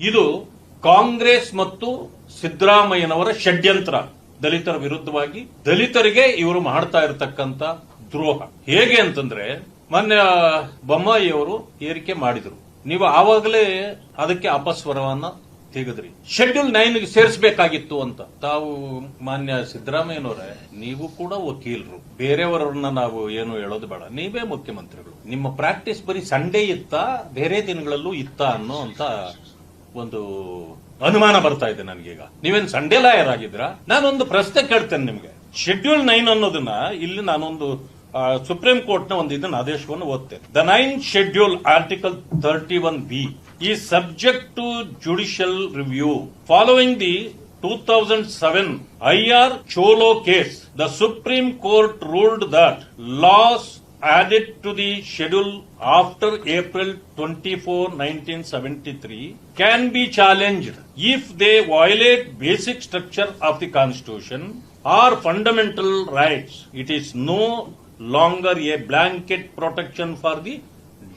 ಇದು ಕಾಂಗ್ರೆಸ್ ಮತ್ತು ಸಿದ್ದರಾಮಯ್ಯನವರ ಷಡ್ಯಂತ್ರ. ದಲಿತರ ವಿರುದ್ಧವಾಗಿ ದಲಿತರಿಗೆ ಇವರು ಮಾಡ್ತಾ ಇರತಕ್ಕಂತ ದ್ರೋಹ. ಹೇಗೆ ಅಂತಂದ್ರೆ ಮೊನ್ನೆ ಬೊಮ್ಮಾಯಿಯವರು ಏರಿಕೆ ಮಾಡಿದ್ರು, ನೀವು ಆವಾಗಲೇ ಅದಕ್ಕೆ ಅಪಸ್ವರವನ್ನ ತೆಗೆದ್ರಿ. ಶೆಡ್ಯೂಲ್ 9 ಸೇರಿಸಬೇಕಾಗಿತ್ತು ಅಂತ. ತಾವು ಮಾನ್ಯ ಸಿದ್ದರಾಮಯ್ಯನವರೇ, ನೀವು ಕೂಡ ವಕೀಲರು, ಬೇರೆಯವರನ್ನ ನಾವು ಏನು ಹೇಳೋದು ಬೇಡ, ನೀವೇ ಮುಖ್ಯಮಂತ್ರಿಗಳು. ನಿಮ್ಮ ಪ್ರಾಕ್ಟೀಸ್ ಬರೀ ಸಂಡೇ ಇತ್ತಾ ಬೇರೆ ದಿನಗಳಲ್ಲೂ ಇತ್ತಾ ಅನ್ನೋ ಅಂತ ಒಂದು ಅನುಮಾನ ಬರ್ತಾ ಇದೆ ನನಗೀಗ. ನೀವೇನ್ ಸಂಡೇ ಲಾಯರ್ ಆಗಿದ್ರಾ? ನಾನೊಂದು ಪ್ರಶ್ನೆ ಕೇಳ್ತೇನೆ ನಿಮಗೆ. ಶೆಡ್ಯೂಲ್ 9 ಅನ್ನೋದನ್ನ ಇಲ್ಲಿ ನಾನೊಂದು ಸುಪ್ರೀಂ ಕೋರ್ಟ್ ನ ಒಂದು ಇದನ್ನ ಆದೇಶವನ್ನು ಓದ್ತೇನೆ. The 9th schedule article 31B is subject to judicial review. Following the 2007 IR Cholo case, the Supreme Court ruled that laws added to the schedule after April 24, 1973 can be challenged if they violate basic structure of the Constitution or fundamental rights. It is no longer a blanket protection for the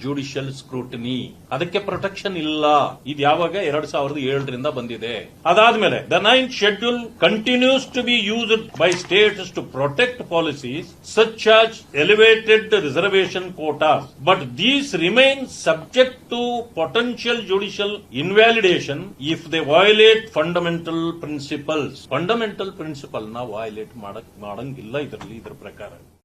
judicial scrutiny. ಅದಕ್ಕೆ protection ಇಲ್ಲ. ಇದು ಯಾವಾಗ 2007ರಿಂದ ಬಂದಿದೆ. ಅದಾದ್ಮೇಲೆ the 9th schedule continues to be used by states to protect policies such as elevated reservation quotas, but these remain subject to potential judicial invalidation if they violate fundamental principles. Fundamental principle ನ violate ಮಾಡಂಗಿಲ್ಲ ಇದರಲ್ಲಿ, ಇದರ ಪ್ರಕಾರ.